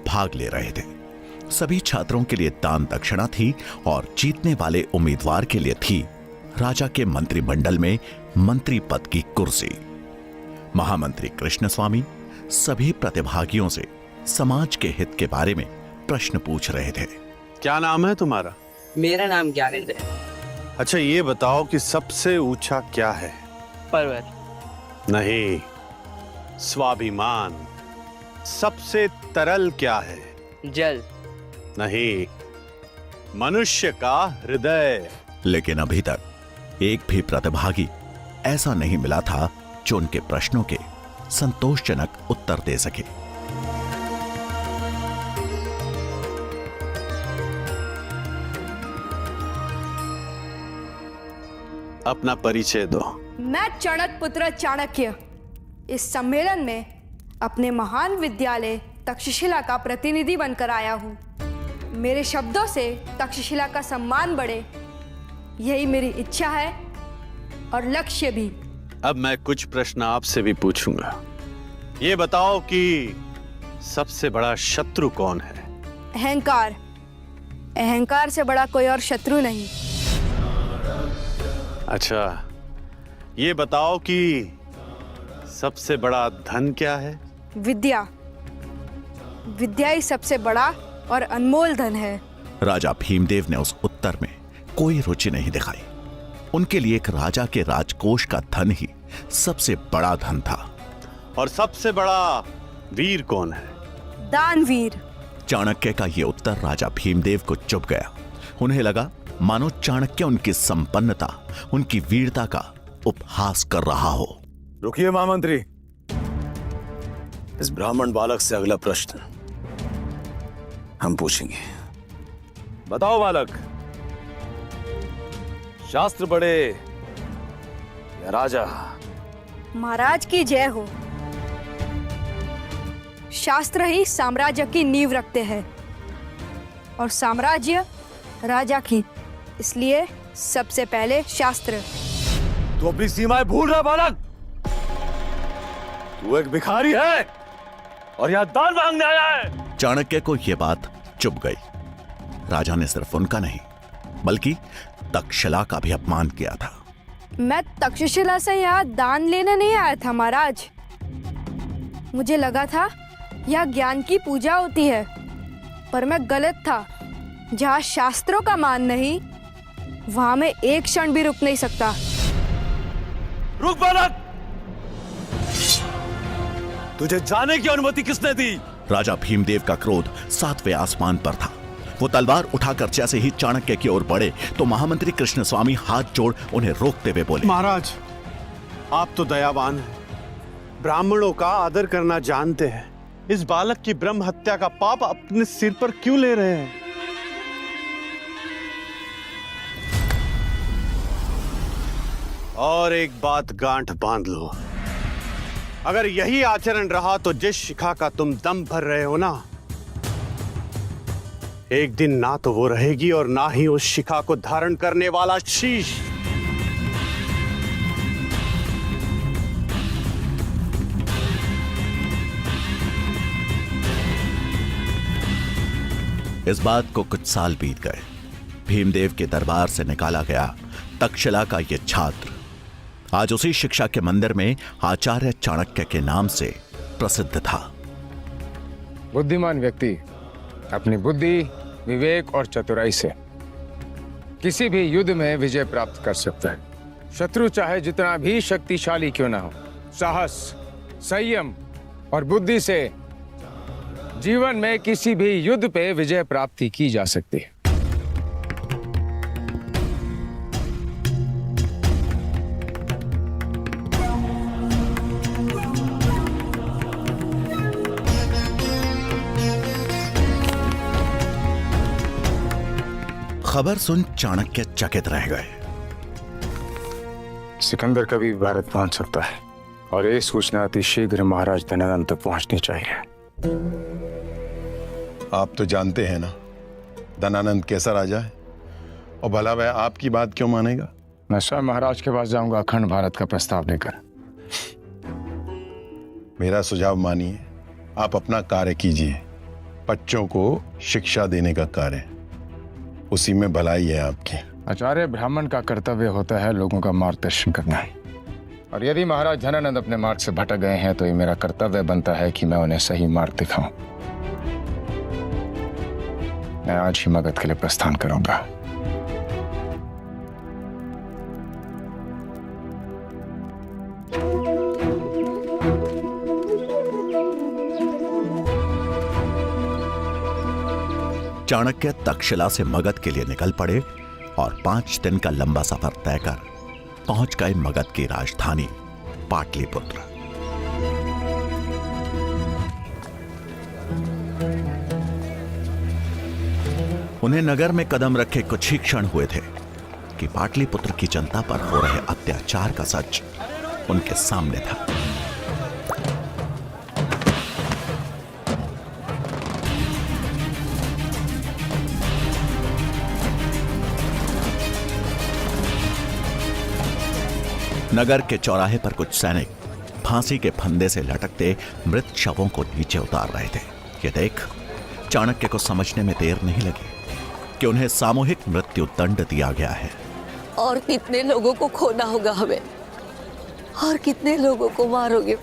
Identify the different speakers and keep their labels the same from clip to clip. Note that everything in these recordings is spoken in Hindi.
Speaker 1: भाग ले रहे थे। सभी छात्रों के लिए दान दक्षिणा थी और जीतने वाले उम्मीदवार के लिए थी राजा के मंत्रिमंडल में मंत्री पद की कुर्सी। महामंत्री कृष्णस्वामी सभी प्रतिभागियों से समाज के हित के बारे में प्रश्न पूछ रहे थे।
Speaker 2: क्या नाम है तुम्हारा?
Speaker 3: मेरा नाम ज्ञानेंद्र है।
Speaker 2: अच्छा, ये बताओ कि सबसे ऊंचा क्या है?
Speaker 3: पर्वत।
Speaker 2: नहीं, स्वाभिमान। सबसे तरल क्या है?
Speaker 3: जल।
Speaker 2: नहीं, मनुष्य का हृदय।
Speaker 1: लेकिन अभी तक एक भी प्रतिभागी ऐसा नहीं मिला था जो उनके प्रश्नों के संतोषजनक उत्तर दे सके।
Speaker 2: अपना परिचय दो।
Speaker 4: मैं चाणक्य पुत्र चाणक्य इस सम्मेलन में अपने महान विद्यालय तक्षशिला का प्रतिनिधि बनकर आया हूँ। मेरे शब्दों से तक्षशिला का सम्मान बढ़े, यही मेरी इच्छा है और लक्ष्य भी।
Speaker 2: अब मैं कुछ प्रश्न आपसे भी पूछूंगा। ये बताओ कि सबसे बड़ा शत्रु कौन है?
Speaker 4: अहंकार। अहंकार से बड़ा कोई और शत्रु नहीं।
Speaker 2: अच्छा, ये बताओ कि सबसे बड़ा धन क्या है?
Speaker 4: विद्या। विद्या ही सबसे बड़ा और अनमोल धन है।
Speaker 1: राजा भीमदेव ने उस उत्तर में कोई रुचि नहीं दिखाई। उनके लिए एक राजा के राजकोष का धन ही सबसे बड़ा धन था।
Speaker 2: और सबसे बड़ा वीर कौन है?
Speaker 4: दानवीर।
Speaker 1: चाणक्य का यह उत्तर राजा भीमदेव को चुभ गया। उन्हें लगा मानो चाणक्य उनकी संपन्नता, उनकी वीरता का उपहास कर रहा हो।
Speaker 5: रुकिए महामंत्री, इस ब्राह्मण बालक से अगला प्रश्न हम पूछेंगे। बताओ बालक, शास्त्र बड़े या राजा?
Speaker 4: महाराज की जय हो। शास्त्र ही साम्राज्य की नींव रखते हैं और साम्राज्य राजा की, इसलिए सबसे पहले शास्त्र।
Speaker 5: तू अपनी सीमाएं भूल रहा बालक। तू एक भिखारी है और यहां दान मांगने आया है।
Speaker 1: चाणक्य को यह बात चुभ गई। राजा ने सिर्फ उनका नहीं बल्कि तक्षशिला का भी अपमान किया था।
Speaker 4: मैं तक्षशिला से यहाँ दान लेने नहीं आया था महाराज। मुझे लगा था यहाँ ज्ञान की पूजा होती है, पर मैं गलत था। जहाँ शास्त्रों का मान नहीं, वहां मैं एक क्षण भी रुक नहीं सकता।
Speaker 5: रुक बालक, तुझे जाने की अनुमति किसने दी?
Speaker 1: राजा भीमदेव का क्रोध 7वें आसमान पर था। वो तलवार उठाकर जैसे ही चाणक्य की ओर बढ़े तो महामंत्री कृष्णस्वामी हाथ जोड़ उन्हें रोकते हुए बोले,
Speaker 2: महाराज, आप तो दयावान हैं, ब्राह्मणों का आदर करना जानते हैं। इस बालक की ब्रह्म हत्या का पाप अपने सिर पर क्यों ले रहे हैं? और एक बात गांठ बांध लो, अगर यही आचरण रहा तो जिस शिखा का तुम दम भर रहे हो ना, एक दिन ना तो वो रहेगी और ना ही उस शिखा को धारण करने वाला शीश।
Speaker 1: इस बात को कुछ साल बीत गए। भीमदेव के दरबार से निकाला गया तक्षशिला का यह छात्र आज उसी शिक्षा के मंदिर में आचार्य चाणक्य के नाम से प्रसिद्ध था।
Speaker 6: बुद्धिमान व्यक्ति अपनी बुद्धि, विवेक और चतुराई से किसी भी युद्ध में विजय प्राप्त कर सकता है। शत्रु चाहे जितना भी शक्तिशाली क्यों ना हो, साहस, संयम और बुद्धि से जीवन में किसी भी युद्ध पे विजय प्राप्ति की जा सकती है।
Speaker 1: खबर सुन चाणक्य चकित रह गए।
Speaker 6: सिकंदर कभी भारत पहुंच सकता है और ये सूचना अति शीघ्र महाराज धनानंद तक पहुंचनी चाहिए।
Speaker 7: आप तो जानते हैं ना धनानंद कैसा राजा है, और भला वह आपकी बात क्यों मानेगा?
Speaker 6: मैं स्वयं महाराज के पास जाऊंगा अखंड भारत का प्रस्ताव लेकर।
Speaker 7: मेरा सुझाव मानिए, आप अपना कार्य कीजिए बच्चों को शिक्षा देने का कार्य, उसी में भलाई है आपकी।
Speaker 6: आचार्य ब्राह्मण का कर्तव्य होता है लोगों का मार्गदर्शन करना, और यदि महाराज धनानंद अपने मार्ग से भटक गए हैं तो ये मेरा कर्तव्य बनता है कि मैं उन्हें सही मार्ग दिखाऊं। मैं आज ही मगध के लिए प्रस्थान करूंगा।
Speaker 1: चाणक्य तक्षशिला से मगध के लिए निकल पड़े और 5 दिन का लंबा सफर तय कर पहुंच गए मगध की राजधानी पाटलिपुत्र। उन्हें नगर में कदम रखे कुछ ही क्षण हुए थे कि पाटलिपुत्र की जनता पर हो रहे अत्याचार का सच उनके सामने था। नगर के चौराहे पर कुछ सैनिक फांसी के फंदे से लटकते मृत शवों को नीचे उतार रहे थे। ये देख चाणक्य को समझने में देर नहीं लगी कि उन्हें सामूहिक मृत्यु दंड दिया गया है।
Speaker 8: और कितने लोगों को खोना होगा हमें, और कितने लोगों को मारोगे?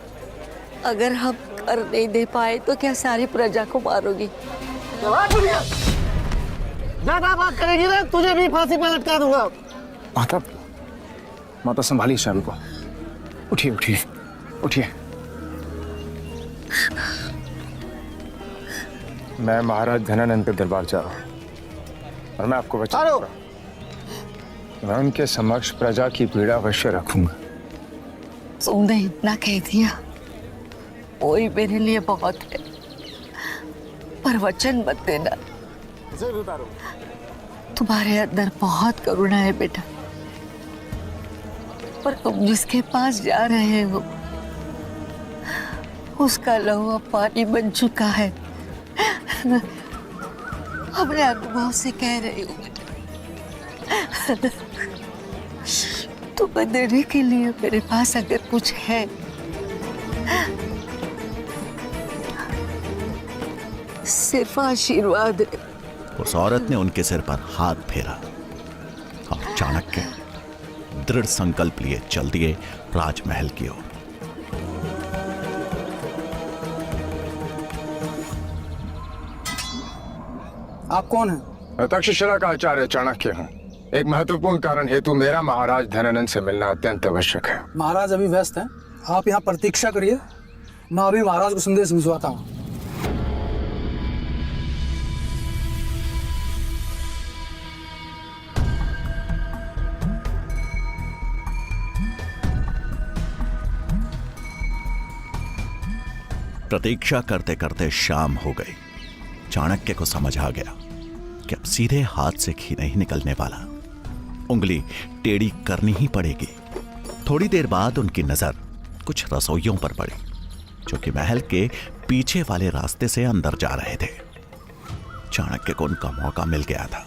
Speaker 8: अगर हम कर नहीं दे पाए तो क्या सारी प्रजा को मारोगी?
Speaker 9: ज्यादा बात करेगी ना तुझे भी फांसी पर लटका दूंगा।
Speaker 6: माता संभालिए शालू को। उठिए उठिए उठिए। मैं महाराज धनानंद के दरबार जा रहा हूं और मैं आपको बचा लूंगा। मैं उनके समक्ष प्रजा की पीड़ा अवश्य रखूंगा।
Speaker 8: तुमने इतना कह दिया वही मेरे लिए बहुत है, पर वचन मत देना। तुम्हारे अंदर बहुत करुणा है बेटा, पर तुम जिसके पास जा रहे हो उसका लहू अब पानी बन चुका है। अपने अनुभव से कह रही हूँ तुम्हें देने के लिए मेरे पास अगर कुछ है सिर्फ आशीर्वाद है।
Speaker 1: उस औरत ने उनके सिर पर हाथ फेरा और चाणक्य दृढ़ संकल्प लिए चल दिए राजमहल की ओर।
Speaker 9: आप कौन हैं?
Speaker 6: मैं तक्षशिला का आचार्य चाणक्य हूँ। एक महत्वपूर्ण कारण हेतु मेरा महाराज धनानंद से मिलना अत्यंत आवश्यक है।
Speaker 9: महाराज अभी व्यस्त हैं, आप यहाँ प्रतीक्षा करिए, मैं अभी महाराज को संदेश भिजवाता हूँ।
Speaker 1: प्रतीक्षा करते करते शाम हो गई। चाणक्य को समझ आ गया कि अब सीधे हाथ से घी नहीं निकलने वाला, उंगली टेढ़ी करनी ही पड़ेगी। थोड़ी देर बाद उनकी नजर कुछ रसोइयों पर पड़ी जो कि महल के पीछे वाले रास्ते से अंदर जा रहे थे। चाणक्य को उनका मौका मिल गया था।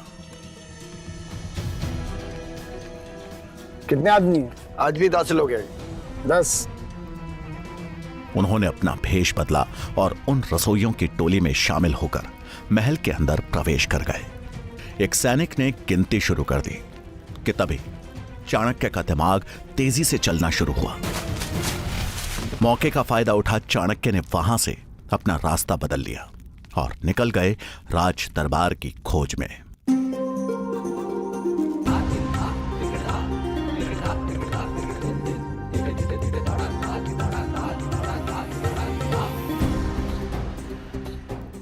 Speaker 9: कितने आदमी हैं?
Speaker 5: आज भी 10 लोग हैं।
Speaker 9: 10।
Speaker 1: उन्होंने अपना भेष बदला और उन रसोइयों की टोली में शामिल होकर महल के अंदर प्रवेश कर गए। एक सैनिक ने गिनती शुरू कर दी कि तभी चाणक्य का दिमाग तेजी से चलना शुरू हुआ। मौके का फायदा उठा चाणक्य ने वहां से अपना रास्ता बदल लिया और निकल गए राज दरबार की खोज में।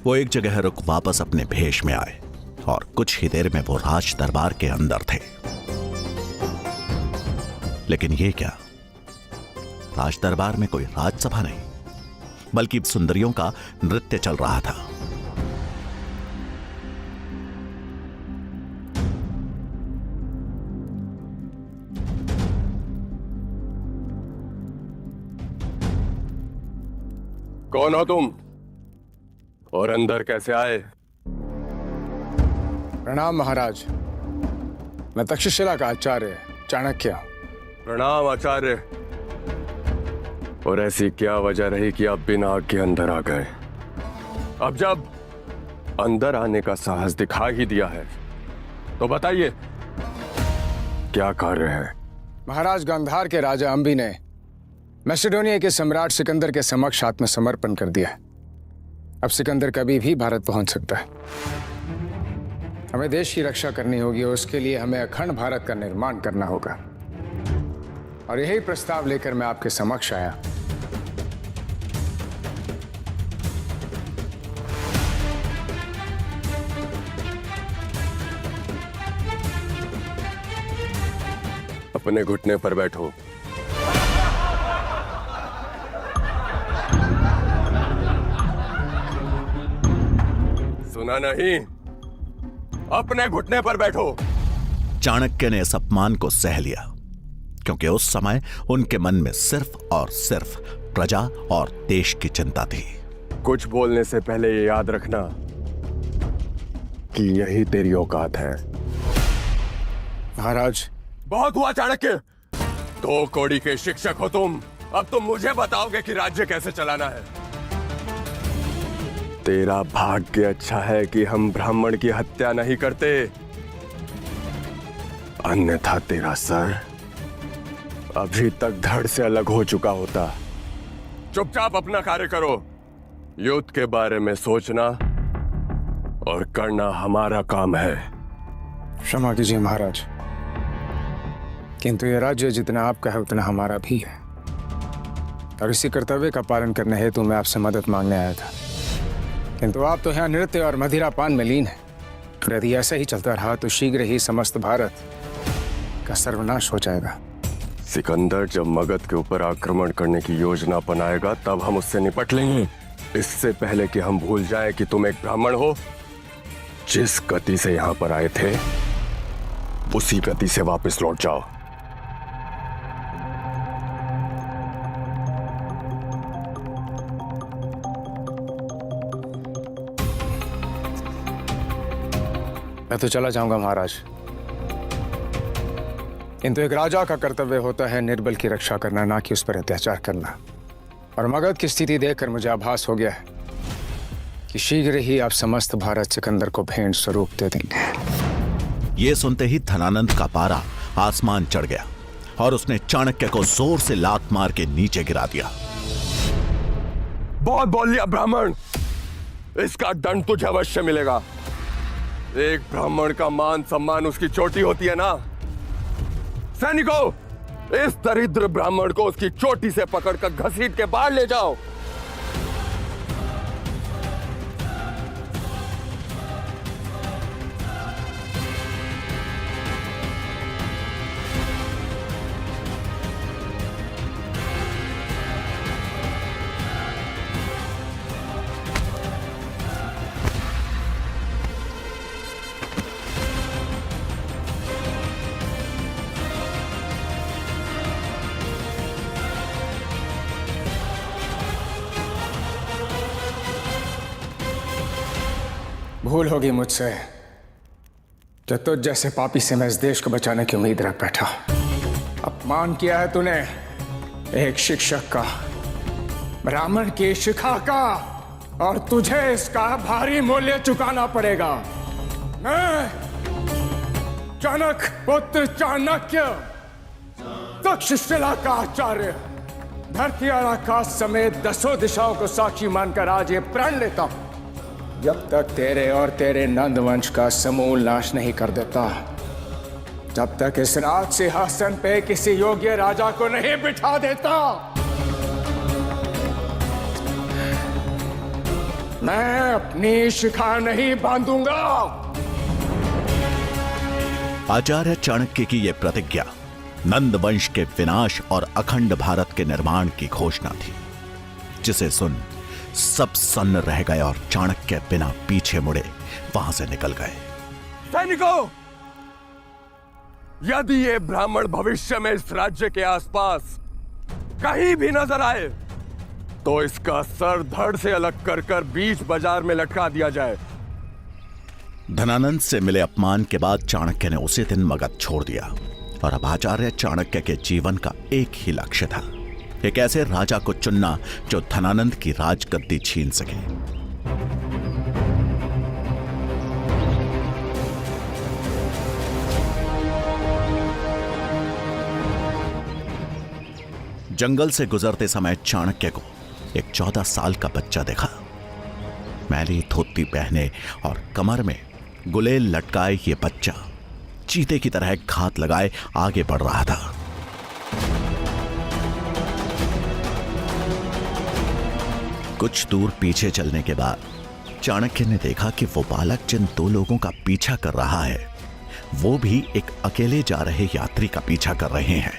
Speaker 1: वो एक जगह रुक वापस अपने भेष में आए और कुछ ही देर में वो राज दरबार के अंदर थे। लेकिन ये क्या, राज दरबार में कोई राजसभा नहीं बल्कि सुंदरियों का नृत्य चल रहा था।
Speaker 10: कौन हो तुम और अंदर कैसे आए?
Speaker 6: प्रणाम महाराज, मैं तक्षशिला का आचार्य चाणक्य।
Speaker 10: प्रणाम आचार्य। और ऐसी क्या वजह रही कि आप बिना आग के अंदर आ गए? अब जब अंदर आने का साहस दिखा ही दिया है तो बताइए क्या कार्य है?
Speaker 6: महाराज गांधार के राजा अंबी ने मैसेडोनिया के सम्राट सिकंदर के समक्ष आत्मसमर्पण कर दिया। अब सिकंदर कभी भी भारत पहुंच सकता है। हमें देश की रक्षा करनी होगी और उसके लिए हमें अखंड भारत का निर्माण करना होगा। और यही प्रस्ताव लेकर मैं आपके समक्ष आया।
Speaker 10: अपने घुटने पर बैठो। सुना नहीं? अपने घुटने पर बैठो।
Speaker 1: चाणक्य ने इस अपमान को सह लिया क्योंकि उस समय उनके मन में सिर्फ और सिर्फ प्रजा और देश की चिंता थी।
Speaker 10: कुछ बोलने से पहले ये याद रखना कि यही तेरी औकात है।
Speaker 6: महाराज,
Speaker 10: बहुत हुआ चाणक्य। 2 कौड़ी के शिक्षक हो तुम। अब तुम मुझे बताओगे कि राज्य कैसे चलाना है। तेरा भाग्य अच्छा है कि हम ब्राह्मण की हत्या नहीं करते, अन्यथा तेरा सर अभी तक धड़ से अलग हो चुका होता। चुपचाप अपना कार्य करो। युद्ध के बारे में सोचना और करना हमारा काम है।
Speaker 6: क्षमा कीजिए महाराज, किंतु यह राज्य जितना आपका है उतना हमारा भी है और इसी कर्तव्य का पालन करने हेतु मैं आपसे मदद मांगने आया था। किंतु आप तो यहाँ नृत्य और मदिरापान में लीन हैं। यदि ऐसा ही चलता रहा तो शीघ्र ही समस्त भारत का सर्वनाश हो जाएगा।
Speaker 10: सिकंदर जब मगध के ऊपर आक्रमण करने की योजना बनाएगा तब हम उससे निपट लेंगे। इससे पहले कि हम भूल जाएं कि तुम एक ब्राह्मण हो, जिस गति से यहाँ पर आए थे उसी गति से वापस लौट जाओ।
Speaker 6: मैं तो चला जाऊंगा महाराज, किंतु एक राजा का कर्तव्य होता है निर्बल की रक्षा करना, ना कि उस पर अत्याचार करना। और मगध की स्थिति देखकर मुझे आभास हो गया है कि शीघ्र ही आप समस्त भारत सिकंदर को भेंट स्वरूप दे देंगे।
Speaker 1: ये सुनते ही धनानंद का पारा आसमान चढ़ गया और उसने चाणक्य को जोर से लात मार के नीचे गिरा दिया।
Speaker 10: बहुत बोल लिया ब्राह्मण, इसका दंड तुझे अवश्य मिलेगा। एक ब्राह्मण का मान सम्मान उसकी चोटी होती है ना। सैनिकों, इस दरिद्र ब्राह्मण को उसकी चोटी से पकड़कर घसीट के बाहर ले जाओ।
Speaker 6: भूल होगी मुझसे जो तुझ जैसे पापी से मैं इस देश को बचाने की उम्मीद रख बैठा। अपमान किया है तूने एक शिक्षक का, ब्राह्मण की शिखा का, और तुझे इसका भारी मूल्य चुकाना पड़ेगा। मैं चाणक्य पुत्र चाणक्य, तक्षशिला का आचार्य, धरती और आकाश समेत 10 दिशाओं को साक्षी मानकर आज ये प्रण लेता हूं, जब तक तेरे और तेरे नंद वंश का समूल नाश नहीं कर देता, जब तक इस राज सिंहासन पे किसी योग्य राजा को नहीं बिठा देता, मैं अपनी शिखा नहीं बांधूंगा।
Speaker 1: आचार्य चाणक्य की यह प्रतिज्ञा नंद वंश के विनाश और अखंड भारत के निर्माण की घोषणा थी, जिसे सुन सब सन्न रह गए और चाणक्य बिना पीछे मुड़े वहां से निकल गए।
Speaker 10: सैनिकों, यदि ये ब्राह्मण भविष्य में इस राज्य के आसपास कहीं भी नजर आए तो इसका सर धड़ से अलग कर कर बीच बाजार में लटका दिया जाए।
Speaker 1: धनानंद से मिले अपमान के बाद चाणक्य ने उसी दिन मगध छोड़ दिया और अब आचार्य चाणक्य के जीवन का एक ही लक्ष्य था, एक ऐसे राजा को चुनना जो धनानंद की राजगद्दी छीन सके। जंगल से गुजरते समय चाणक्य को एक 14 साल का बच्चा देखा। मैली धोती पहने और कमर में गुलेल लटकाए ये बच्चा चीते की तरह घात लगाए आगे बढ़ रहा था। कुछ दूर पीछे चलने के बाद चाणक्य ने देखा कि वो बालक जिन 2 लोगों का पीछा कर रहा है वो भी एक अकेले जा रहे यात्री का पीछा कर रहे हैं।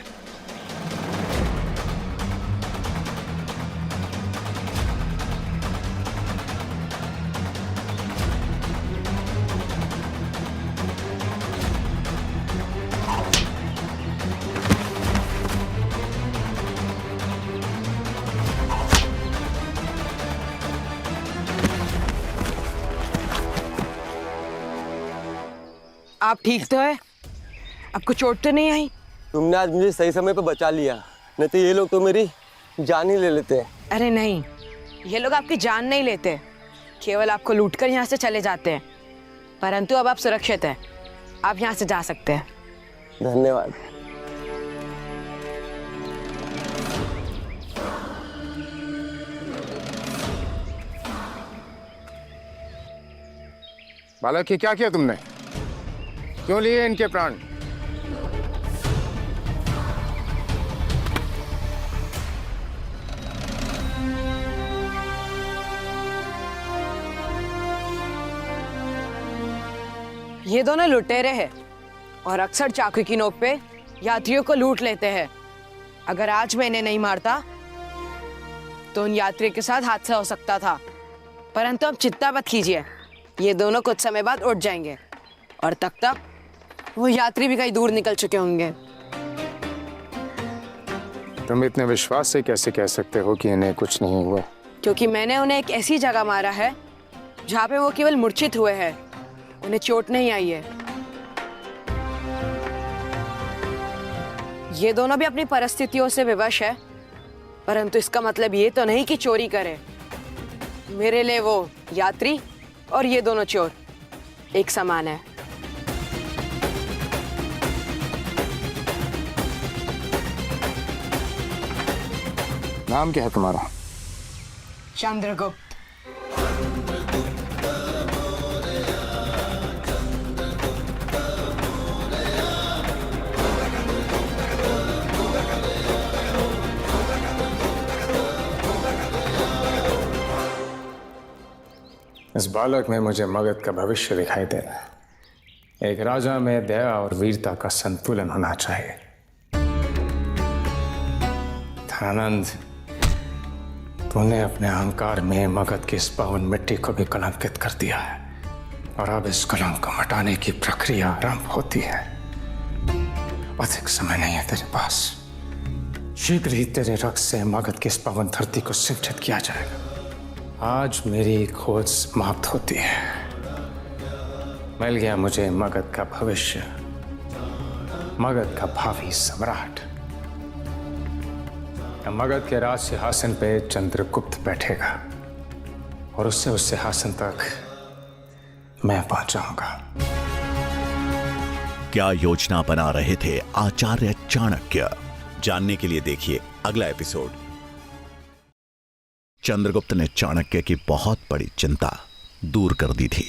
Speaker 11: आप ठीक तो है? आपको चोट तो नहीं आई?
Speaker 3: तुमने आज मुझे सही समय पे बचा लिया, नहीं तो ये लोग तो मेरी जान ही ले लेते।
Speaker 11: अरे नहीं, ये लोग आपकी जान नहीं लेते, केवल आपको लूटकर यहाँ से चले जाते हैं। परंतु अब आप सुरक्षित हैं, आप यहाँ से जा सकते हैं।
Speaker 3: धन्यवाद।
Speaker 6: बालक, ये क्या किया तुमने? क्यों लिए इनके प्राण?
Speaker 11: ये दोनों लुटेरे हैं और अक्सर चाकू की नोक पे यात्रियों को लूट लेते हैं। अगर आज मैं इन्हें नहीं मारता तो उन यात्रियों के साथ हादसा हो सकता था। परंतु अब चिंता मत कीजिए, ये दोनों कुछ समय बाद उठ जाएंगे और तब तक वो यात्री भी कहीं दूर निकल चुके होंगे।
Speaker 6: तुम इतने विश्वास से कैसे कह सकते हो कि इन्हें कुछ नहीं हुआ?
Speaker 11: क्योंकि मैंने उन्हें एक ऐसी जगह मारा है जहाँ पे वो केवल मूर्छित हुए हैं, उन्हें चोट नहीं आई है। ये दोनों भी अपनी परिस्थितियों से विवश है, परंतु इसका मतलब ये तो नहीं कि चोरी करे। मेरे लिए वो यात्री और ये दोनों चोर एक समान है।
Speaker 6: नाम क्या है तुम्हारा?
Speaker 11: चंद्रगुप्त।
Speaker 6: इस बालक में मुझे मगध का भविष्य दिखाई दे रहा है। एक राजा में दया और वीरता का संतुलन होना चाहिए। धनानंद, तूने अपने अहंकार में मगध की इस पावन मिट्टी को भी कलंकित कर दिया है और अब इस कलंक को मिटाने की प्रक्रिया आरंभ होती है। अधिक समय नहीं है तेरे पास। शीघ्र ही तेरे रक्त से मगध की इस पावन धरती को सिंचित किया जाएगा। आज मेरी खोज समाप्त होती है। मिल गया मुझे मगध का भविष्य, मगध का भावी सम्राट। मगध के राज सिंहासन पे चंद्रगुप्त बैठेगा और उससे उस सिंहासन तक मैं पहुंचाऊंगा।
Speaker 1: क्या योजना बना रहे थे आचार्य चाणक्य?
Speaker 12: जानने के लिए देखिए अगला एपिसोड।
Speaker 1: चंद्रगुप्त ने चाणक्य की बहुत बड़ी चिंता दूर कर दी थी।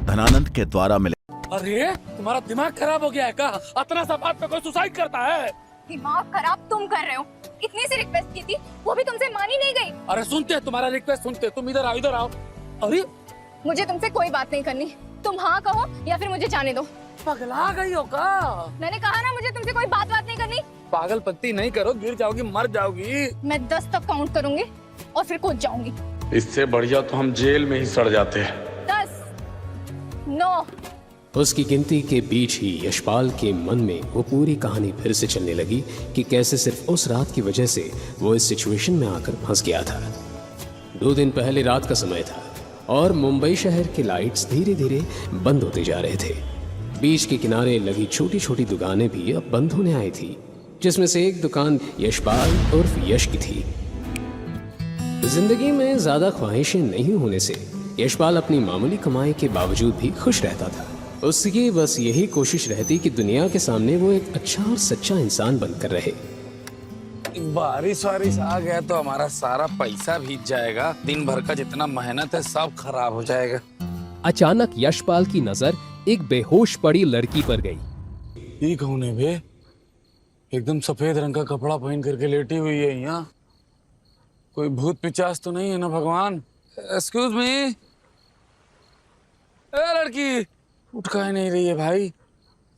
Speaker 1: धनानंद के द्वारा मिले।
Speaker 13: अरे तुम्हारा दिमाग खराब हो गया है क्या? इतना सा बात पे कोई सुसाइड करता है?
Speaker 4: दिमाग खराब तुम कर रहे हो। इतनी सी रिक्वेस्ट की थी, वो भी तुमसे मानी नहीं गई।
Speaker 13: अरे सुनते तुम्हारा रिक्वेस्ट सुनते, तुम इधर आओ इधर आओ। अरे
Speaker 4: मुझे तुमसे कोई बात नहीं करनी, तुम हाँ कहो या फिर मुझे जाने दो।
Speaker 13: पगला गई हो क्या?
Speaker 4: मैंने कहा ना, मुझे तुमसे कोई बात नहीं करनी।
Speaker 13: पागलपंती नहीं करो, गिर जाओगी, मर जाओगी।
Speaker 4: मैं 10 तक काउंट करूंगी और फिर कूद जाऊंगी।
Speaker 10: इससे बढ़िया तो हम जेल में ही सड़ जाते हैं।
Speaker 4: 10, 9।
Speaker 14: उसकी गिनती के बीच ही यशपाल के मन में वो पूरी कहानी फिर से चलने लगी कि कैसे सिर्फ उस रात की वजह से वो इस सिचुएशन में आकर फंस गया था। 2 दिन पहले रात का समय था और मुंबई शहर के लाइट्स धीरे धीरे बंद होते जा रहे थे। बीच के किनारे लगी छोटी छोटी दुकानें भी अब बंद होने आई थी, जिसमें से एक दुकान यशपाल उर्फ यश की थी। जिंदगी में ज्यादा ख्वाहिशें नहीं होने से यशपाल अपनी मामूली कमाई के बावजूद भी खुश रहता था। उसकी बस यही कोशिश रहती कि दुनिया के सामने वो एक अच्छा और सच्चा इंसान बनकर रहे।
Speaker 13: बारिश वारिश आ गया तो हमारा सारा पैसा भीग जाएगा। दिन भर का जितना मेहनत है सब खराब हो जाएगा।
Speaker 14: अचानक यशपाल की नजर एक बेहोश पड़ी लड़की पर गई।
Speaker 13: ये कौन है बे? एकदम सफेद रंग का कपड़ा पहन करके लेटी हुई है यहाँ। कोई भूत पिचास तो नहीं है ना भगवान? एक्सक्यूज मी, लड़की उठ का नहीं रही है भाई?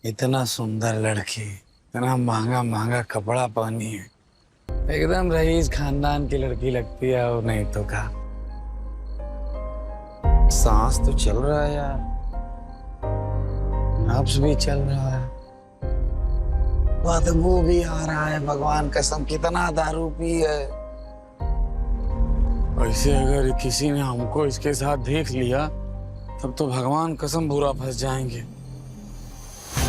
Speaker 13: इतना सुंदर लड़की, इतना महंगा महंगा कपड़ा पहनी है, एकदम रईस खानदान की लड़की लगती है। और नहीं तो क्या, सांस तो चल रहा है यार, नब्ज भी चल रहा है, बदबू भी आ रहा है। भगवान कसम कितना दारू पी है। ऐसे अगर किसी ने हमको इसके साथ देख लिया तब तो भगवान कसम बुरा फंस जाएंगे।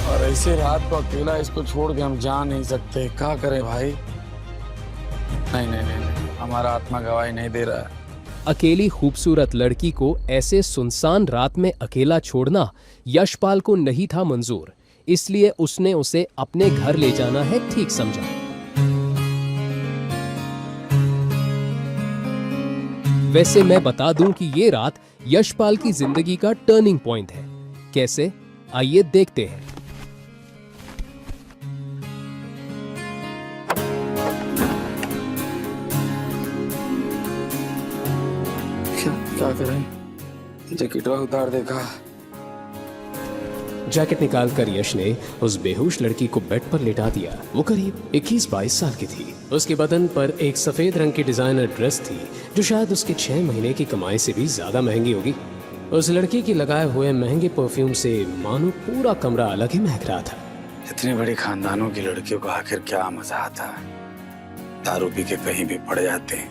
Speaker 13: और ऐसे रात को अकेला इसको छोड़ के हम जा नहीं सकते। क्या करें भाई? नहीं नहीं नहीं, नहीं। हमारा आत्मा गवाही नहीं दे रहा है।
Speaker 14: अकेली खूबसूरत लड़की को ऐसे सुनसान रात में अकेला छोड़ना यशपाल को नहीं था मंजूर, इसलिए उसने उसे अपने घर ले जाना है ठीक समझा। वैसे मैं बता दूं कि ये रात यशपाल की जिंदगी का टर्निंग पॉइंट है। कैसे, आइए देखते हैं।
Speaker 13: क्या करें? जैकेट उतार देखा।
Speaker 14: जैकेट निकालकर यश ने उस बेहोश लड़की को बेड पर लेटा दिया। वो करीब 21-22 साल की थी। उसके बदन पर एक सफेद रंग की डिजाइनर ड्रेस थी जो शायद उसके 6 महीने की कमाई से भी ज्यादा महंगी होगी। उस लड़की के लगाए हुए महंगे परफ्यूम से मानो पूरा कमरा अलग ही महक रहा था।
Speaker 13: इतनी बड़ी खानदानों की लड़कियों को आखिर क्या मजा आता है? दारू पी के कहीं भी पड़ जाते हैं,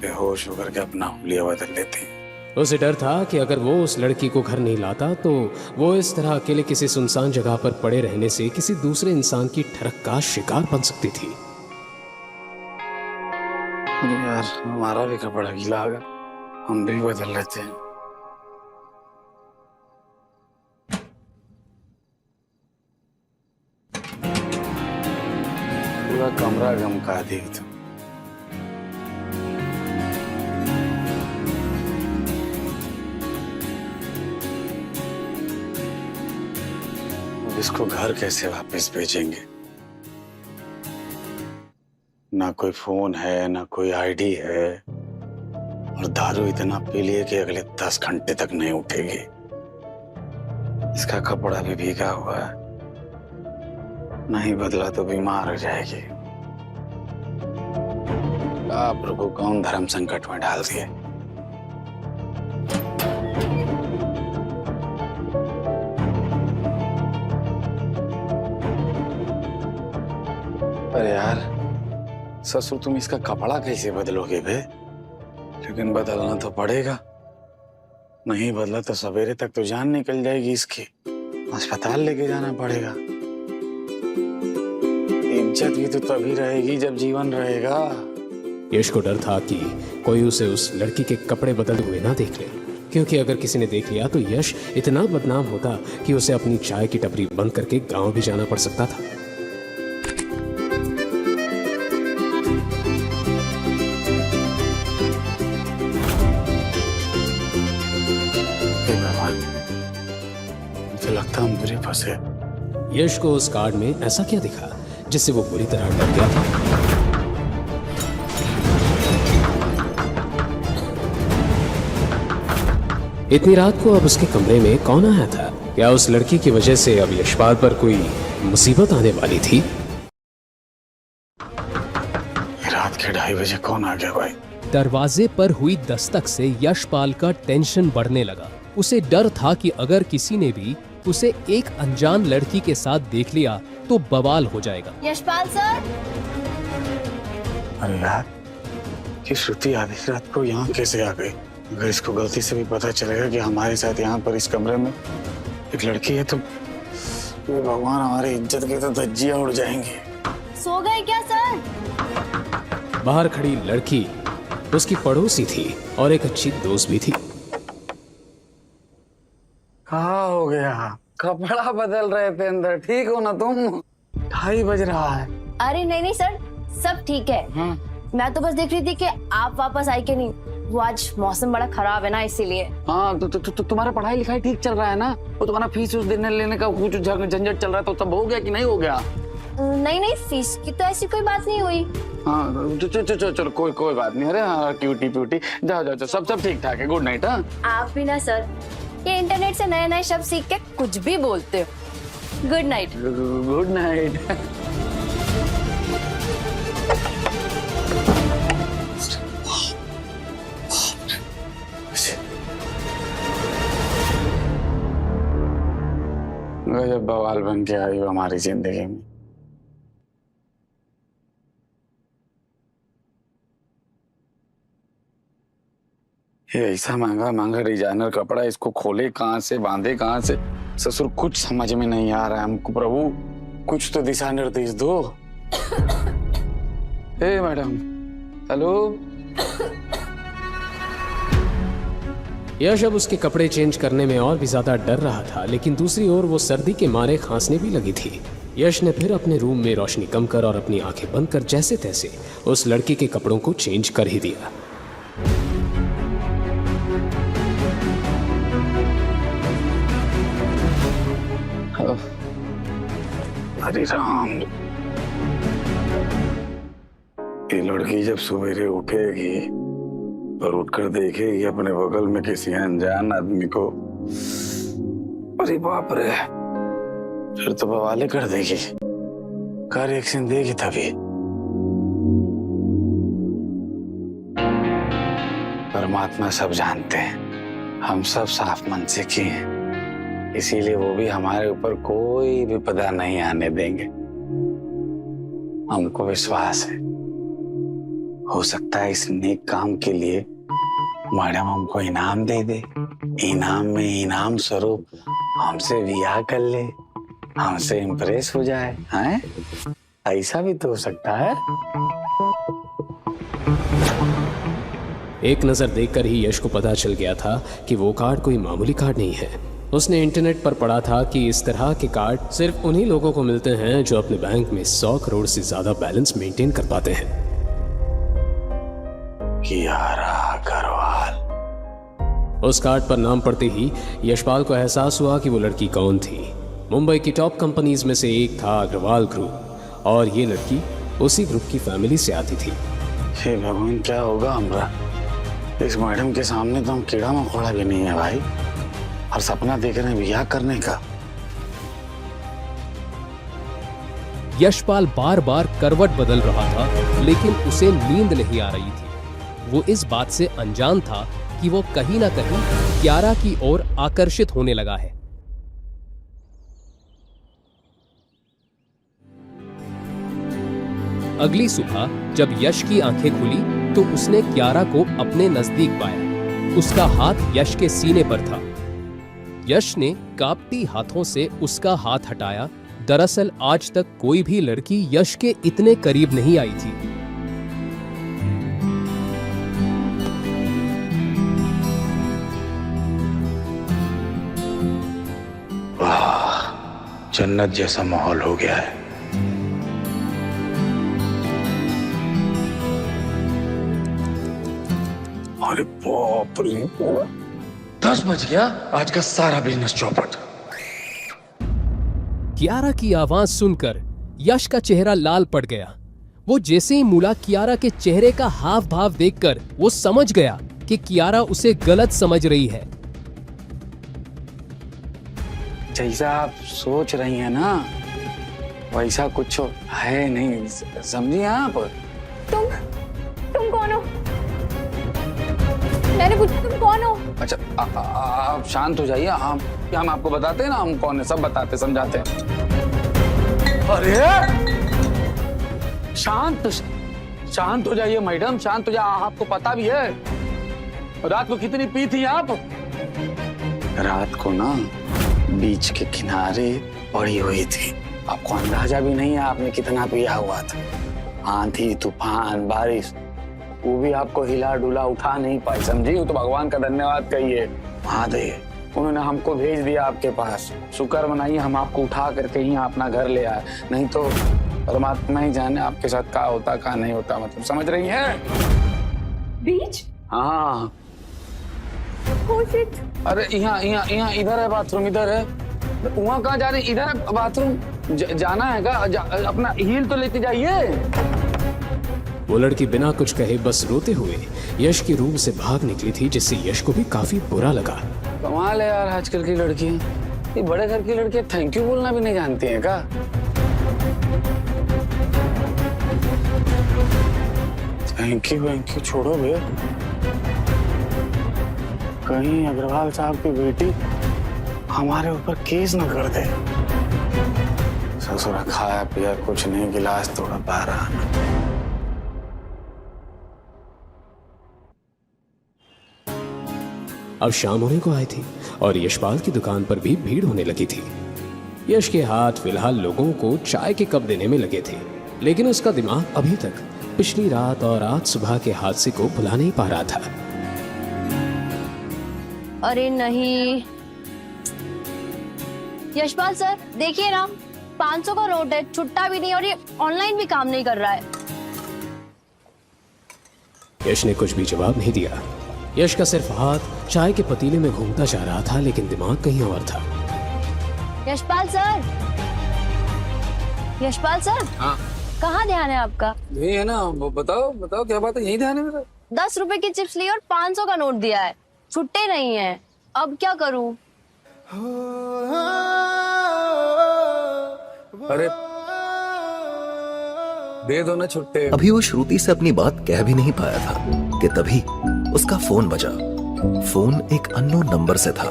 Speaker 13: बेहोश होकर के अपना हुलिया बदल लेते हैं।
Speaker 14: उसे डर था कि अगर वो उस लड़की को घर नहीं लाता तो वो इस तरह अकेले किसी सुनसान जगह पर पड़े रहने से किसी दूसरे इंसान की ठरक का शिकार बन सकती थी।
Speaker 13: यार हमारा भी कपड़ा गीला होगा, हम भी बदल लेते हैं। पूरा कमरा गमका दी तुम। इसको घर कैसे वापस भेजेंगे? ना कोई फोन है, ना कोई आईडी है, और दारू इतना पी लिए कि अगले 10 घंटे तक नहीं उठेगी। इसका कपड़ा भी भीगा हुआ है, नहीं बदला तो बीमार हो जाएगी। प्रभु कौन धर्म संकट में डाल दिए। अरे यार ससुर, तुम इसका कपड़ा कैसे बदलोगे बे? लेकिन बदलना तो पड़ेगा, नहीं बदला तो सवेरे तक तो जान निकल जाएगी इसकी। अस्पताल लेके जाना पड़ेगा। इज्जत भी तो तभी रहेगी जब जीवन रहेगा।
Speaker 14: यश को डर था कि कोई उसे उस लड़की के कपड़े बदलते हुए ना देख ले, क्योंकि अगर किसी ने देख लिया तो यश इतना बदनाम होता कि उसे अपनी चाय की टपरी बंद करके गांव भी जाना पड़ सकता था।
Speaker 13: लगता हम बुरे फंसे।
Speaker 14: यश को उस कार्ड में ऐसा क्या दिखा जिससे वो बुरी तरह डर गया था? इतनी रात को अब उसके कमरे में कौन आया था? क्या उस लड़की की वजह से अब यशपाल पर कोई मुसीबत आने वाली थी?
Speaker 13: रात के 2:30 बजे कौन आ गया भाई?
Speaker 14: दरवाजे पर हुई दस्तक से यशपाल का टेंशन बढ़ने लगा। उसे डर था कि अगर किसी ने भी उसे एक अनजान लड़की के साथ देख लिया तो बवाल हो जाएगा।
Speaker 4: यशपाल सर।
Speaker 13: अरे यार, ये श्रुति आधी रात को यहाँ कैसे आ गई? अगर इसको गलती से भी पता चलेगा कि हमारे साथ यहाँ पर इस कमरे में एक लड़की है तो भगवान, हमारी इज्जत की तो धज्जियां उड़ जाएंगी।
Speaker 4: सो गए क्या सर?
Speaker 14: बाहर खड़ी लड़की उसकी पड़ोसी थी और एक अच्छी दोस्त भी थी।
Speaker 13: कहाँ हो गया? कपड़ा बदल रहे थे अंदर, ठीक हो ना तुम? 2:30 बज रहा है।
Speaker 4: अरे नहीं नहीं सर,
Speaker 15: सब ठीक है। मैं तो बस देख रही थी कि आप वापस आए कि नहीं। वो आज मौसम बड़ा खराब है ना, इसीलिए।
Speaker 13: हाँ तो तुम्हारा पढ़ाई लिखाई ठीक चल रहा है ना? वो तुम्हारा फीस देने लेने का कुछ झंझट चल रहा है, तो सब हो गया कि नहीं हो गया?
Speaker 15: नहीं, फीस की तो ऐसी कोई बात नहीं हुई।
Speaker 13: हाँ चलो कोई बात नहीं। अरे हाँ, क्यूटी प्यूटी, जाओ सब ठीक ठाक है। Good night. हाँ
Speaker 15: आप भी ना सर, ये इंटरनेट से नए शब्द सीख के कुछ भी बोलते हो। Good night.
Speaker 13: Good night. गजब बवाल बन के आई हो हमारी जिंदगी में। ये ऐसा महंगा डिजाइनर कपड़ा, इसको खोले कहाँ से, बांधे कहाँ से? ससुर कुछ समझ में नहीं आ रहा है हमको। प्रभु कुछ तो दिशा निर्देश दो। हे मैडम, हेलो।
Speaker 14: यश अब उसके कपड़े चेंज करने में और भी ज्यादा डर रहा था, लेकिन दूसरी ओर वो सर्दी के मारे खांसने भी लगी थी। यश ने फिर अपने रूम में रोशनी कम कर और अपनी आंखें बंद कर जैसे तैसे उस लड़की के कपड़ों को चेंज कर ही दिया।
Speaker 13: हरे राम, ये लड़की जब सवेरे उठेगी और उठकर देखेगी अपने बगल में किसी अनजान आदमी को, अरे बाप रे, फिर तो बवाले कर देगी। का रिएक्शन देगी तभी। परमात्मा सब जानते हैं, हम सब साफ मन से किए हैं, इसीलिए वो भी हमारे ऊपर कोई विपदा नहीं आने देंगे। हमको विश्वास है, हो सकता है इस नेक काम के लिए मैडम हमको इनाम दे दे। इनाम में इनाम स्वरूप हमसे ब्याह कर ले, हमसे इम्प्रेस हो जाए। हैं? ऐसा भी तो हो सकता है।
Speaker 14: एक नजर देखकर ही यश को पता चल गया था कि वो कार्ड कोई मामूली कार्ड नहीं है। उसने इंटरनेट पर पढ़ा था कि इस तरह के कार्ड सिर्फ उन्हीं लोगों को मिलते हैं जो अपने बैंक में 100 करोड़ से ज्यादा बैलेंस मेंटेन कर पाते हैं।
Speaker 13: कियारा अग्रवाल।
Speaker 14: उस कार्ड पर नाम पढ़ते ही यशपाल को एहसास हुआ कि वो लड़की कौन थी। मुंबई की टॉप कंपनीज में से एक था अग्रवाल ग्रुप, और ये लड़की उसी ग्रुप की फैमिली से आती थी।
Speaker 13: हे भगवान, क्या होगा हमरा? इस मैडम के सामने तो हम कीड़ा मकोड़ा भी नहीं है भाई, और सपना देख रहे हैं ब्याह करने का।
Speaker 14: यशपाल बार बार करवट बदल रहा था, लेकिन उसे नींद नहीं आ रही थी। वो इस बात से अनजान था कि वो कहीं ना कहीं कियारा की ओर आकर्षित होने लगा है। अगली सुबह जब यश की आंखें खुली तो उसने कियारा को अपने नजदीक पाया। उसका हाथ यश के सीने पर था। यश ने कांपती हाथों से उसका हाथ हटाया। दरअसल आज तक कोई भी लड़की यश के इतने करीब नहीं आई थी।
Speaker 13: वाह, जन्नत जैसा माहौल हो गया है। अरे बाप रे, 10 बज गया, आज का सारा बिजनेस चौपट।
Speaker 14: कियारा की आवाज सुनकर यश का चेहरा लाल पड़ गया। वो जैसे ही मुड़ा, कियारा के चेहरे का हाव भाव देखकर वो समझ गया कि कियारा उसे गलत समझ रही है।
Speaker 13: जैसा आप सोच रही हैं ना, वैसा कुछ है नहीं, समझिए आप।
Speaker 15: तुम कौन हो? मैंने पूछा तुम कौन हो?
Speaker 13: अच्छा, आप शांत हो जाइए। हम आपको बताते हैं ना हम कौन है, सब बताते समझाते हैं। अरे शांत हो जाइए मैडम, शांत हो जाइए। आपको पता भी है रात को कितनी पी थी आप? रात को ना बीच के किनारे पड़ी हुई थी। आपको अंदाजा भी नहीं है आपने कितना पिया हुआ था। आंधी तूफान बारिश, वो भी आपको हिला डुला उठा नहीं पाई, समझी? वो तो भगवान का धन्यवाद कहिए, महादेव, उन्होंने हमको भेज दिया आपके पास। शुक्र मनाइए हम आपको उठा करके ही अपना घर ले आए, नहीं तो परमात्मा ही जाने आपके साथ क्या होता क्या नहीं होता, मतलब समझ रही हैं?
Speaker 11: बीच?
Speaker 13: हाँ। अरे यहाँ इधर है बाथरूम, इधर है। वहाँ कहाँ जा रही? इधर है बाथरूम। जाना है क्या? अपना हील तो लेते जाइए।
Speaker 14: वो लड़की बिना कुछ कहे बस रोते हुए यश के रूम से भाग निकली थी, जिससे यश को भी काफी बुरा लगा।
Speaker 13: कमाल है यार आजकल की लड़की, ये बड़े घर की लड़की थैंक यू बोलना भी नहीं जानती है क्या? थैंक यू छोड़ो भैया, कहीं अग्रवाल साहब की बेटी हमारे ऊपर केस न कर दे। ससुरा खाया पिया कुछ नहीं, गिलास तोड़ा पा रहा।
Speaker 14: अब शाम होने को आई थी और यशपाल की दुकान पर भी भीड़ होने लगी थी। यश के हाथ फिलहाल लोगों को चाय के कप देने में लगे थे, लेकिन उसका दिमाग अभी तक पिछली रात और आज सुबह के हादसे को भुला नहीं पा रहा था।
Speaker 15: अरे नहीं यशपाल सर, देखिए ना 500 का नोट है, छुट्टा भी नहीं और ये ऑनलाइन भी काम नहीं कर रहा है।
Speaker 14: यश ने कुछ भी जवाब नहीं दिया। यश का सिर्फ हाथ चाय के पतीले में घूमता जा रहा था, लेकिन दिमाग कहीं और था।
Speaker 15: यशपाल सर, यशपाल सर,
Speaker 13: हाँ
Speaker 15: कहाँ ध्यान है आपका?
Speaker 13: यही है ना, बताओ क्या बात है? यही ध्यान है मेरा।
Speaker 15: 10 रुपए की चिप्स ली और 500 का नोट दिया है, छुट्टे नहीं है, अब क्या करूं?
Speaker 13: अरे दे दो ना छुट्टे।
Speaker 16: अभी वो श्रुति से अपनी बात कह भी नहीं पाया था कि तभी उसका फोन बजा। फोन एक अननोन नंबर से था।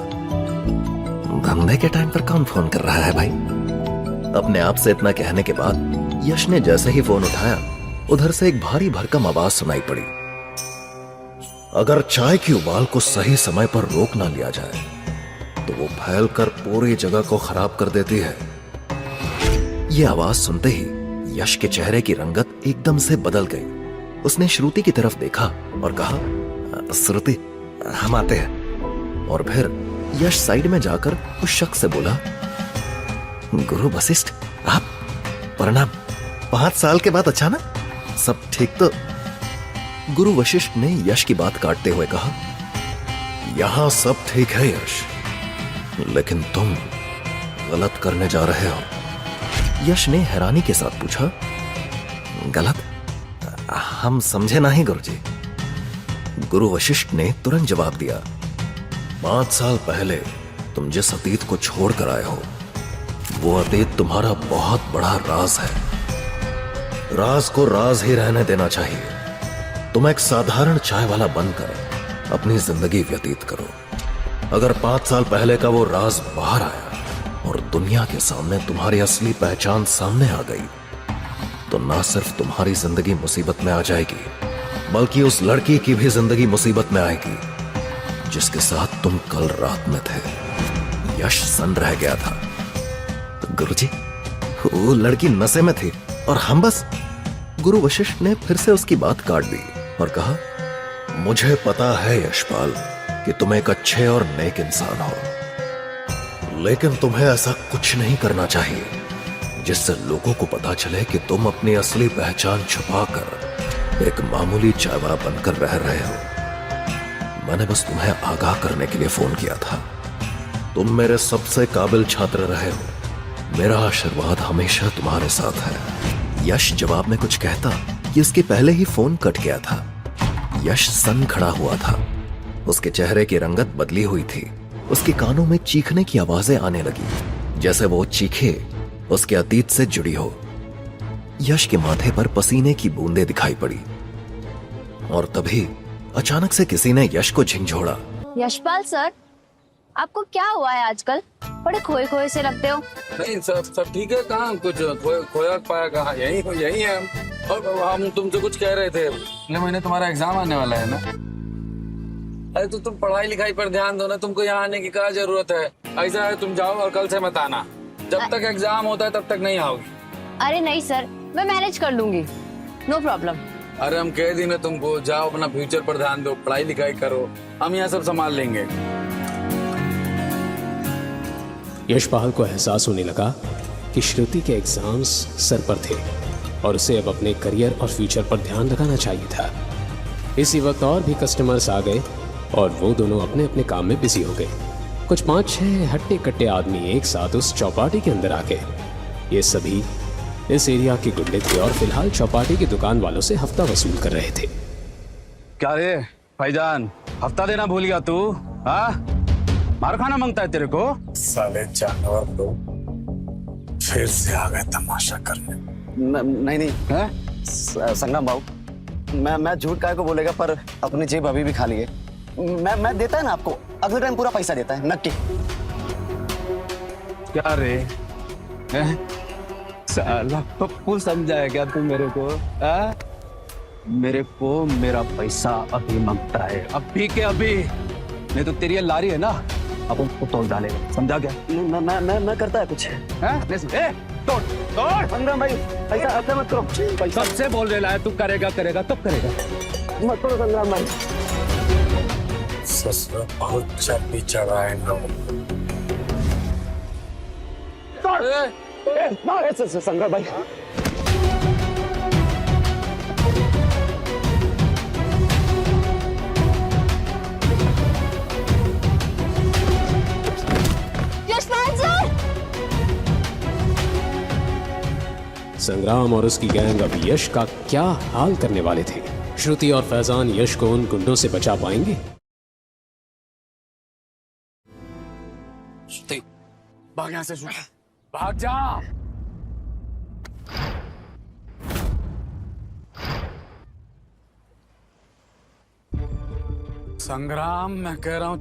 Speaker 16: धंधे के टाइम पर कौन फोन कर रहा है भाई? अपने आप से इतना कहने के बाद यश ने जैसे ही फोन उठाया, उधर से एक भारी भरकम आवाज सुनाई पड़ी। अगर चाय की उबाल को सही समय पर रोक ना लिया जाए तो वो फैलकर पूरी जगह को खराब कर देती है। ये आवाज सुनते ही यश के चेहरे की रंगत एकदम से बदल गई। उसने श्रुति की तरफ देखा और कहा, श्रुति हम आते हैं। और फिर यश साइड में जाकर उस शख्स से बोला, गुरु वशिष्ठ आप, प्रणाम। 5 साल के बाद अचानक सब ठीक तो? गुरु वशिष्ठ ने यश की बात काटते हुए कहा, यहां सब ठीक है यश, लेकिन तुम गलत करने जा रहे हो। यश ने हैरानी के साथ पूछा, गलत? हम समझे नहीं गुरुजी। गुरु वशिष्ठ ने तुरंत जवाब दिया, 5 साल पहले तुम जिस अतीत को छोड़ कर आए हो, वो अतीत तुम्हारा बहुत बड़ा राज है। राज को राज ही रहने देना चाहिए। तुम एक साधारण चाय वाला बनकर अपनी जिंदगी व्यतीत करो। अगर 5 साल पहले का वो राज बाहर आया और दुनिया के सामने तुम्हारी असली पहचान सामने आ गई, तो ना सिर्फ तुम्हारी जिंदगी मुसीबत में आ जाएगी, बल्कि उस लड़की की भी जिंदगी मुसीबत में आएगी जिसके साथ तुम कल रात में थे। यश सन्न रह गया था। गुरुजी, वो लड़की नशे में थी और हम बस। गुरु वशिष्ठ ने फिर से उसकी बात काट दी और कहा, मुझे पता है यशपाल कि तुम एक अच्छे और नेक इंसान हो, लेकिन तुम्हें ऐसा कुछ नहीं करना चाहिए जिससे लोगों को पता चले कि तुम अपनी असली पहचान छुपाकर एक मामूली चायवाला बनकर रह रहे हो। मैंने बस तुम्हें आगाह करने के लिए फोन किया था। तुम मेरे सबसे काबिल छात्र रहे हो। मेरा आशीर्वाद हमेशा तुम्हारे साथ है। यश जवाब में कुछ कहता कि उसके पहले ही फोन कट गया था। यश सन्न खड़ा हुआ था। उसके चेहरे की रंगत बदली हुई थी। उसके कानों में चीखने की आवाजें आने लगी, जैसे वो चीखे उसके अतीत से जुड़ी हो। यश के माथे पर पसीने की बूंदें दिखाई पड़ी और तभी अचानक से किसी ने यश को झिंझोड़ा।
Speaker 15: यशपाल सर, आपको क्या हुआ है आजकल? बड़े खोए खोए से लगते हो।
Speaker 13: नहीं सब ठीक है। कहाँ कुछ खोया पाया? कहाँ? यही है हम। और हम तुमसे कुछ कह रहे थे, अगले महीने तुम्हारा एग्जाम आने वाला है ना। अरे तो तुम पढ़ाई लिखाई पर ध्यान दो ना, तुमको यहाँ आने की क्या जरूरत है? ऐसा है तुम जाओ और कल से मत आना। जब तक एग्जाम होता है तब तक नहीं आओगी।
Speaker 15: अरे नहीं सर, मैं मैनेज कर लूंगी, नो प्रॉब्लम।
Speaker 13: अरे हम कह दी ना तुमको, जाओ अपना फ्यूचर पर ध्यान दो, पढ़ाई लिखाई करो, हम यहाँ सब संभाल लेंगे।
Speaker 14: यशपाल को एहसास होने लगा कि श्रुति के एग्जाम्स सर पर थे। और उसे अब अपने करियर और फ्यूचर पर ध्यान लगाना चाहिए था। इसी वक्त और भी कस्टमर्स आ गए और वो दोनों अपने अपने काम में बिजी हो गए। कुछ 5-6 हट्टे कट्टे आदमी एक साथ उस चौपाटी के अंदर आ गए। ये सभी इस एरिया के गुंडे थे और फिलहाल चौपाटी की दुकान वालों से हफ्ता वसूल कर रहे थे।
Speaker 5: क्या रे भाईजान, हफ्ता देना भूल गया तू? हाँ, मार खाना मांगता है तेरे को?
Speaker 13: साले जानवर लोग फिर से आ गए तमाशा करने।
Speaker 5: नहीं है संगम बाबू, मैं झूठ काहे को बोलेगा, पर अपनी जेब अभी भी खाली है। मैं देता है ना आपको, अगले टाइम पूरा पैसा देता है नक्की। क्या रे साला पप्पू समझा है क्या तू मेरे को? मेरे को मेरा पैसा अभी मांगता है, अभी के अभी। नहीं तो तेरी ये लारी है ना, अब उसको तोड़ डालेगा, समझा क्या? मैं करता है कुछ। तोड़ तोड़ संग्राम भाई, ऐसा मत करो। सबसे बोल रहा है तू करेगा तब करेगा। मत करो संग्राम भाई।
Speaker 13: ससुर बहुत चर्बी चढ़ा है इन लोगों को।
Speaker 5: संग्राम भाई
Speaker 14: संग्राम और उसकी गैंग अब यश का क्या हाल करने वाले थे? श्रुति और फैजान यश को उन गुंडों से बचा पाएंगे?
Speaker 5: श्रुति भाग यहां से, श्रुति भाग जा।
Speaker 13: संग्राम, मैं कह रहा हूं